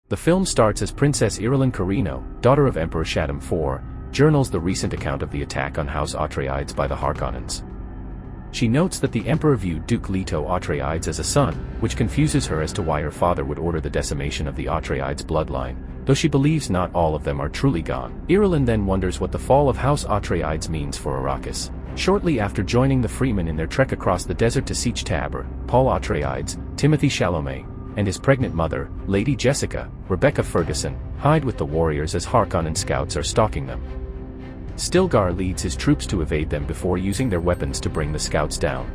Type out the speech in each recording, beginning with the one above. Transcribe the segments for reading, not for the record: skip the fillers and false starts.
The film starts as Princess Irulan Carino, daughter of Emperor Shaddam IV, journals the recent account of the attack on House Atreides by the Harkonnens. She notes that the Emperor viewed Duke Leto Atreides as a son, which confuses her as to why her father would order the decimation of the Atreides bloodline, though she believes not all of them are truly gone. Irulan then wonders what the fall of House Atreides means for Arrakis. Shortly after joining the Fremen in their trek across the desert to Siege Tabor, Paul Atreides, Timothée Chalamet, and his pregnant mother, Lady Jessica, Rebecca Ferguson, hide with the warriors as Harkonnen scouts are stalking them. Stilgar leads his troops to evade them before using their weapons to bring the scouts down.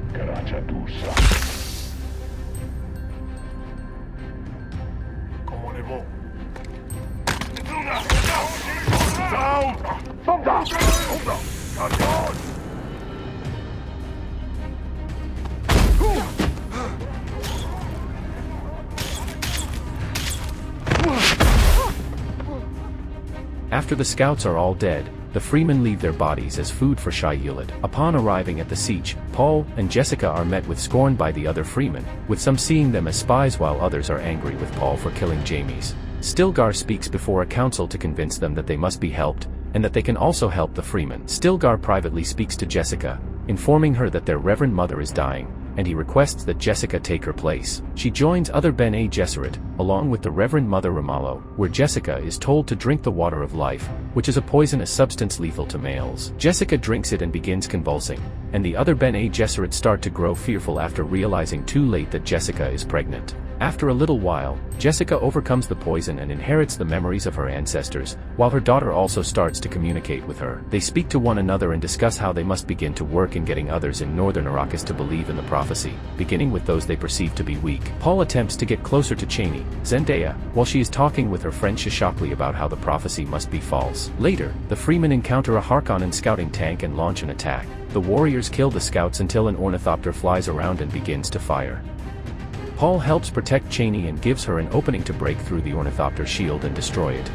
After the scouts are all dead, the Fremen leave their bodies as food for Shai-Hulud. Upon arriving at the siege, Paul and Jessica are met with scorn by the other Fremen, with some seeing them as spies while others are angry with Paul for killing Jamies. Stilgar speaks before a council to convince them that they must be helped, and that they can also help the Fremen. Stilgar privately speaks to Jessica, informing her that their Reverend Mother is dying, and he requests that Jessica take her place. She joins other Bene Gesserit, along with the Reverend Mother Ramallo, where Jessica is told to drink the water of life, which is a poisonous substance lethal to males. Jessica drinks it and begins convulsing, and the other Bene Gesserit start to grow fearful after realizing too late that Jessica is pregnant. After a little while, Jessica overcomes the poison and inherits the memories of her ancestors, while her daughter also starts to communicate with her. They speak to one another and discuss how they must begin to work in getting others in northern Arrakis to believe in the prophecy, beginning with those they perceive to be weak. Paul attempts to get closer to Chani, Zendaya, while she is talking with her friend Shishakli about how the prophecy must be false. Later, the Fremen encounter a Harkonnen scouting tank and launch an attack. The warriors kill the scouts until an ornithopter flies around and begins to fire. Paul helps protect Chani and gives her an opening to break through the ornithopter's shield and destroy it.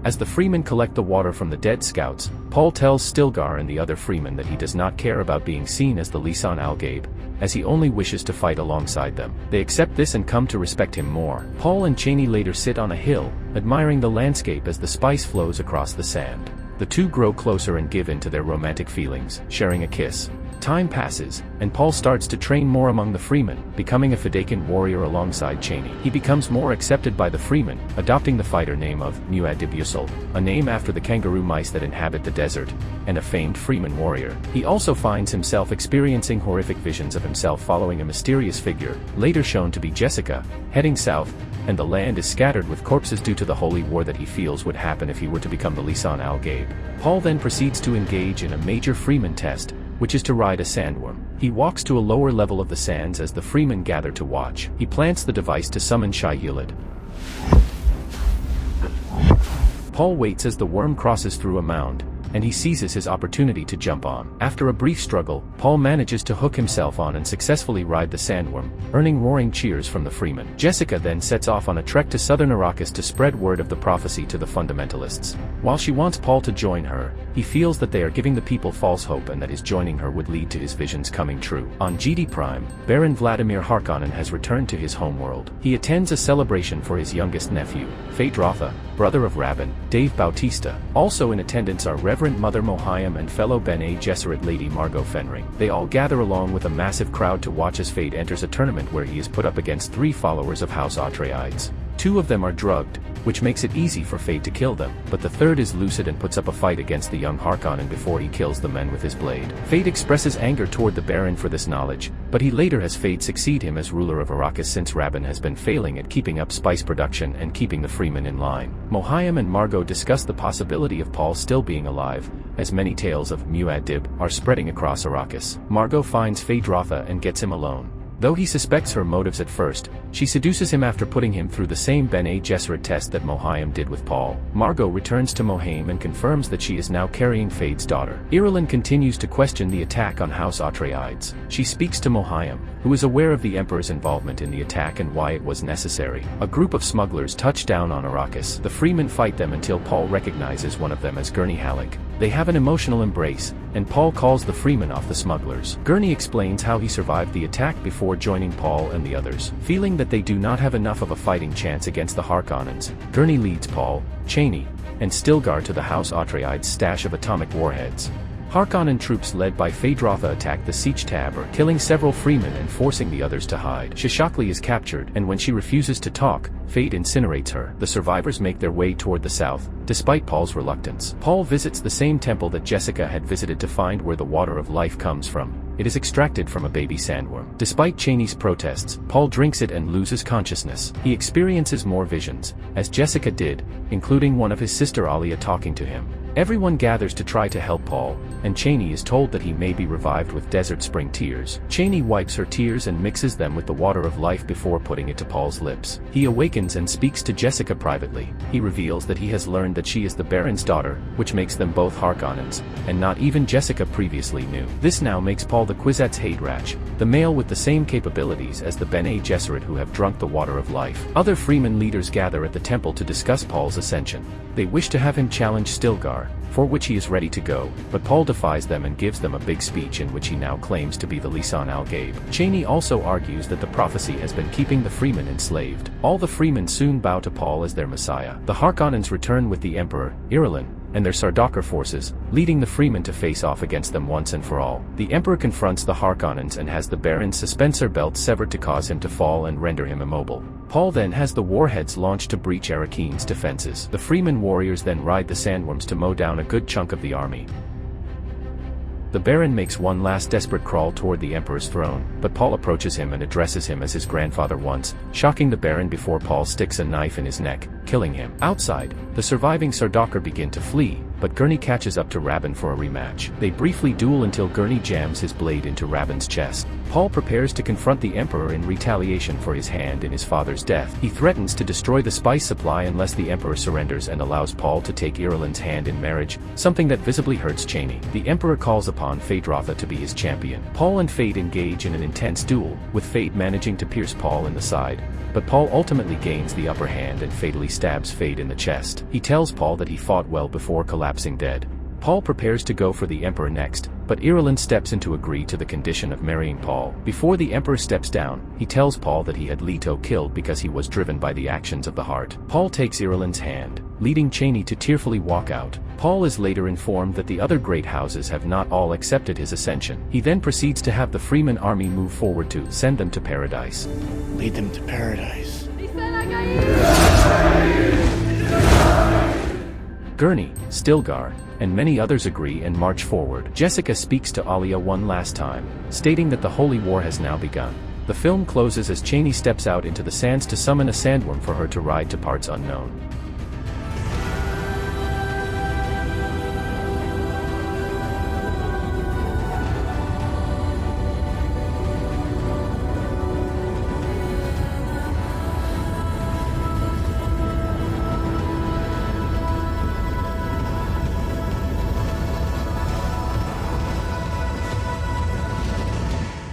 As the Fremen collect the water from the dead scouts, Paul tells Stilgar and the other Fremen that he does not care about being seen as the Lisan al Gaib, as he only wishes to fight alongside them. They accept this and come to respect him more. Paul and Chani later sit on a hill, admiring the landscape as the spice flows across the sand. The two grow closer and give in to their romantic feelings, sharing a kiss. Time passes, and Paul starts to train more among the Fremen, becoming a Fedaykin warrior alongside Chani. He becomes more accepted by the Fremen, adopting the fighter name of Muad'Dib Yusul, a name after the kangaroo mice that inhabit the desert, and a famed Fremen warrior. He also finds himself experiencing horrific visions of himself following a mysterious figure, later shown to be Jessica, heading south, and the land is scattered with corpses due to the holy war that he feels would happen if he were to become the Lisan al Gaib. Paul then proceeds to engage in a major Fremen test, which is to ride a sandworm. He walks to a lower level of the sands as the Fremen gather to watch. He plants the device to summon Shai-Hulud. Paul waits as the worm crosses through a mound, and he seizes his opportunity to jump on. After a brief struggle, Paul manages to hook himself on and successfully ride the sandworm, earning roaring cheers from the Fremen. Jessica then sets off on a trek to southern Arrakis to spread word of the prophecy to the fundamentalists. While she wants Paul to join her, he feels that they are giving the people false hope and that his joining her would lead to his visions coming true. On GD Prime, Baron Vladimir Harkonnen has returned to his homeworld. He attends a celebration for his youngest nephew, Phaedrotha, brother of Rabban, Dave Bautista. Also in attendance are Reverend Mother Mohiam and fellow Bene Gesserit Lady Margot Fenring. They all gather along with a massive crowd to watch as Fade enters a tournament where he is put up against 3 followers of House Atreides. 2 of them are drugged, which makes it easy for Fade to kill them, but the third is lucid and puts up a fight against the young Harkonnen before he kills the men with his blade. Fade expresses anger toward the Baron for this knowledge, but he later has Fade succeed him as ruler of Arrakis since Rabban has been failing at keeping up spice production and keeping the Fremen in line. Mohiam and Margot discuss the possibility of Paul still being alive, as many tales of Muad'Dib are spreading across Arrakis. Margot finds Phaedrotha and gets him alone. Though he suspects her motives at first, she seduces him after putting him through the same Bene Gesserit test that Mohiam did with Paul. Margot returns to Mohiam and confirms that she is now carrying Fade's daughter. Irulan continues to question the attack on House Atreides. She speaks to Mohiam, who is aware of the Emperor's involvement in the attack and why it was necessary. A group of smugglers touch down on Arrakis. The Fremen fight them until Paul recognizes one of them as Gurney Halleck. They have an emotional embrace, and Paul calls the Fremen off the smugglers. Gurney explains how he survived the attack before joining Paul and the others. Feeling that they do not have enough of a fighting chance against the Harkonnens, Gurney leads Paul, Chani, and Stilgar to the House Atreides' stash of atomic warheads. Harkonnen troops led by Feyd-Rautha attack the Siege Tabor, killing several Fremen and forcing the others to hide. Shishakli is captured, and when she refuses to talk, Feyd incinerates her. The survivors make their way toward the south, despite Paul's reluctance. Paul visits the same temple that Jessica had visited to find where the water of life comes from. It is extracted from a baby sandworm. Despite Chani's protests, Paul drinks it and loses consciousness. He experiences more visions, as Jessica did, including one of his sister Alia talking to him. Everyone gathers to try to help Paul, and Chani is told that he may be revived with desert spring tears. Chani wipes her tears and mixes them with the water of life before putting it to Paul's lips. He awakens and speaks to Jessica privately. He reveals that he has learned that she is the Baron's daughter, which makes them both Harkonnens, and not even Jessica previously knew. This now makes Paul the Kwisatz Haderach, the male with the same capabilities as the Bene Gesserit who have drunk the water of life. Other Fremen leaders gather at the temple to discuss Paul's ascension. They wish to have him challenge Stilgar, for which he is ready to go, but Paul defies them and gives them a big speech in which he now claims to be the Lisan al Gaib. Chani also argues that the prophecy has been keeping the Fremen enslaved. All the Fremen soon bow to Paul as their messiah. The Harkonnens return with the Emperor, Irulan, and their Sardaukar forces, leading the Fremen to face off against them once and for all. The Emperor confronts the Harkonnens and has the Baron's suspensor belt severed to cause him to fall and render him immobile. Paul then has the warheads launched to breach Arakin's defenses. The Fremen warriors then ride the sandworms to mow down a good chunk of the army. The Baron makes one last desperate crawl toward the Emperor's throne, but Paul approaches him and addresses him as his grandfather once, shocking the Baron before Paul sticks a knife in his neck, killing him. Outside, the surviving Sardaukar begin to flee, but Gurney catches up to Rabban for a rematch. They briefly duel until Gurney jams his blade into Rabban's chest. Paul prepares to confront the Emperor in retaliation for his hand in his father's death. He threatens to destroy the spice supply unless the Emperor surrenders and allows Paul to take Irulan's hand in marriage, something that visibly hurts Chani. The Emperor calls upon Feyd-Rautha to be his champion. Paul and Feyd engage in an intense duel, with Feyd managing to pierce Paul in the side, but Paul ultimately gains the upper hand and fatally stabs Feyd in the chest. He tells Paul that he fought well before collapsing dead. Paul prepares to go for the Emperor next, but Irulan steps in to agree to the condition of marrying Paul. Before the Emperor steps down, he tells Paul that he had Leto killed because he was driven by the actions of the heart. Paul takes Irulan's hand, leading Chani to tearfully walk out. Paul is later informed that the other great houses have not all accepted his ascension. He then proceeds to have the Fremen army move forward to send them to paradise. Lead them to paradise. Gurney, Stilgar, and many others agree and march forward. Jessica speaks to Alia one last time, stating that the Holy War has now begun. The film closes as Chani steps out into the sands to summon a sandworm for her to ride to parts unknown.